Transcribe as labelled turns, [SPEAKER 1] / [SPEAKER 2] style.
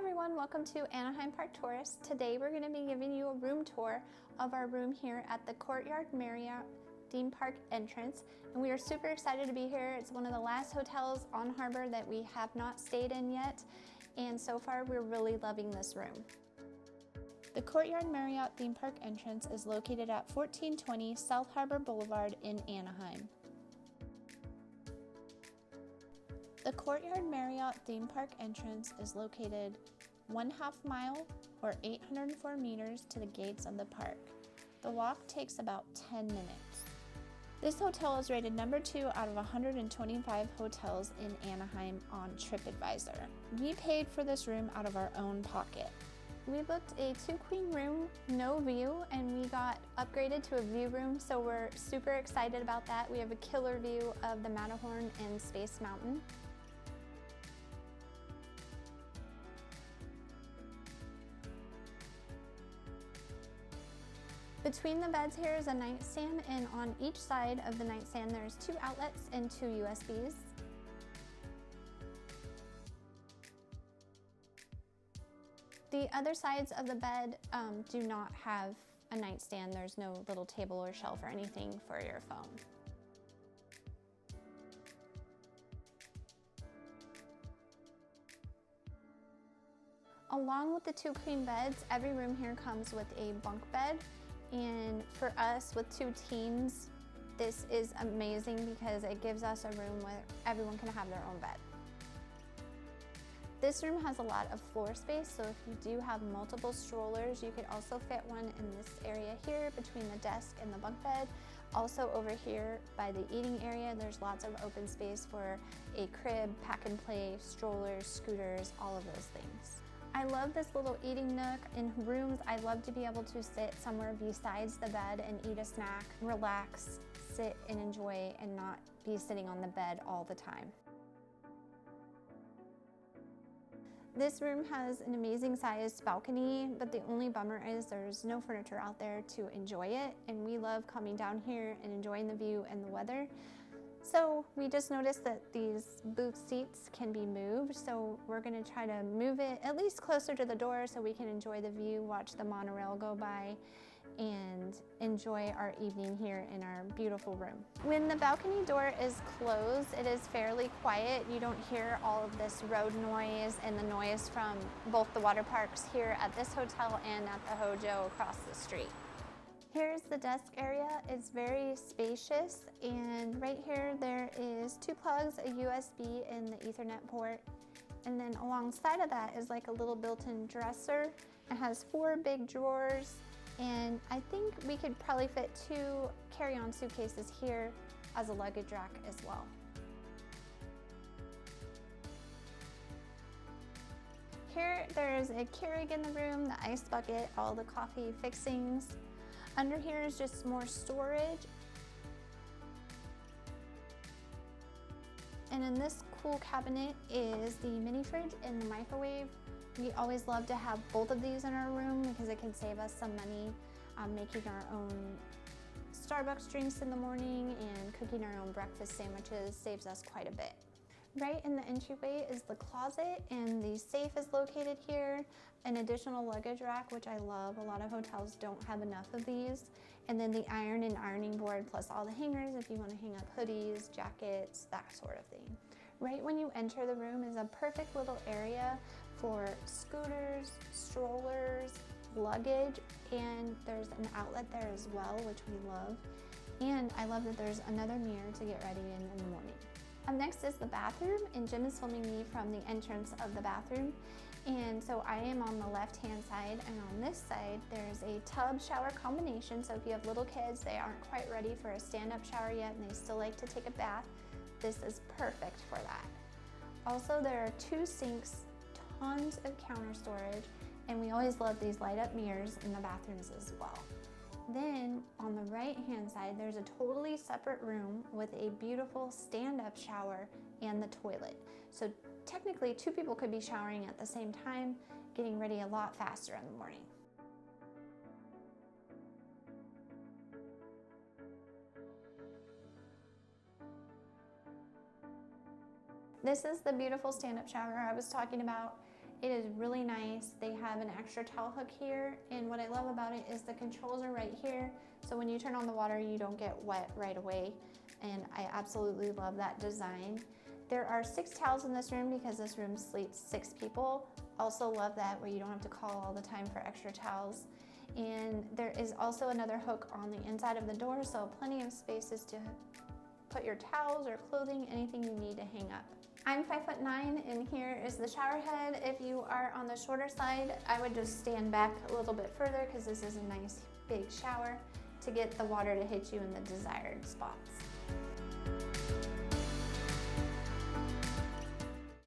[SPEAKER 1] everyone, welcome to Anaheim Park Tourist. Today we're going to be giving you a room tour of our room here at the Courtyard Marriott theme park entrance, and we are super excited to be here. It's one of the last hotels on harbor that we have not stayed in yet, and so far we're really loving this room. The Courtyard Marriott theme park entrance is located at 1420 South Harbor Boulevard in Anaheim. The Courtyard Marriott theme park entrance is located 1/2 mile or 804 meters to the gates of the park. The walk takes about 10 minutes. This hotel is rated number 2 out of 125 hotels in Anaheim on TripAdvisor. We paid for this room out of our own pocket. We booked a 2-queen room, no view, and we got upgraded to a view room, so we're super excited about that. We have a killer view of the Matterhorn and Space Mountain. Between the beds here is a nightstand, and on each side of the nightstand there's 2 outlets and 2 USBs. The other sides of the bed do not have a nightstand. There's no little table or shelf or anything for your phone. Along with the 2 queen beds, every room here comes with a bunk bed. And for us with 2 teens, this is amazing because it gives us a room where everyone can have their own bed. This room has a lot of floor space, so if you do have multiple strollers, you could also fit one in this area here between the desk and the bunk bed. Also over here by the eating area, there's lots of open space for a crib, pack and play, strollers, scooters, all of those things. I love this little eating nook. In rooms, I love to be able to sit somewhere besides the bed and eat a snack, relax, sit and enjoy, and not be sitting on the bed all the time. This room has an amazing sized balcony, but the only bummer is there's no furniture out there to enjoy it, and we love coming down here and enjoying the view and the weather. So we just noticed that these booth seats can be moved, so we're going to try to move it at least closer to the door so we can enjoy the view, watch the monorail go by, and enjoy our evening here in our beautiful room. When the balcony door is closed, it is fairly quiet. You don't hear all of this road noise and the noise from both the water parks here at this hotel and at the Hojo across the street. Here's the desk area. It's very spacious, and right here there is 2 plugs, a USB and the Ethernet port, and then alongside of that is like a little built-in dresser. It has 4 big drawers, and I think we could probably fit 2 carry-on suitcases here as a luggage rack as well. Here there's a Keurig in the room, the ice bucket, all the coffee fixings. Under here is just more storage. And in this cool cabinet is the mini fridge and the microwave. We always love to have both of these in our room because it can save us some money making our own Starbucks drinks in the morning, and cooking our own breakfast sandwiches saves us quite a bit. Right in the entryway is the closet, and the safe is located here. An additional luggage rack, which I love. A lot of hotels don't have enough of these. And then the iron and ironing board, plus all the hangers if you want to hang up hoodies, jackets, that sort of thing. Right when you enter the room is a perfect little area for scooters, strollers, luggage, and there's an outlet there as well, which we love. And I love that there's another mirror to get ready in the morning. Up next is the bathroom, and Jim is filming me from the entrance of the bathroom. And so I am on the left-hand side, and on this side there's a tub shower combination. So if you have little kids, they aren't quite ready for a stand-up shower yet and they still like to take a bath, this is perfect for that. Also, there are 2 sinks, tons of counter storage, and we always love these light-up mirrors in the bathrooms as well. Then on the right-hand side, there's a totally separate room with a beautiful stand-up shower and the toilet. So technically 2 people could be showering at the same time, getting ready a lot faster in the morning. This is the beautiful stand-up shower I was talking about. It is really nice. They have an extra towel hook here, and what I love about it is the controls are right here, so when you turn on the water you don't get wet right away, and I absolutely love that design. There are 6 towels in this room because this room sleeps 6 people. Also love that where you don't have to call all the time for extra towels. And there is also another hook on the inside of the door, so plenty of spaces to put your towels or clothing, anything you need to hang up. I'm 5'9", and here is the shower head. If you are on the shorter side, I would just stand back a little bit further because this is a nice big shower to get the water to hit you in the desired spots.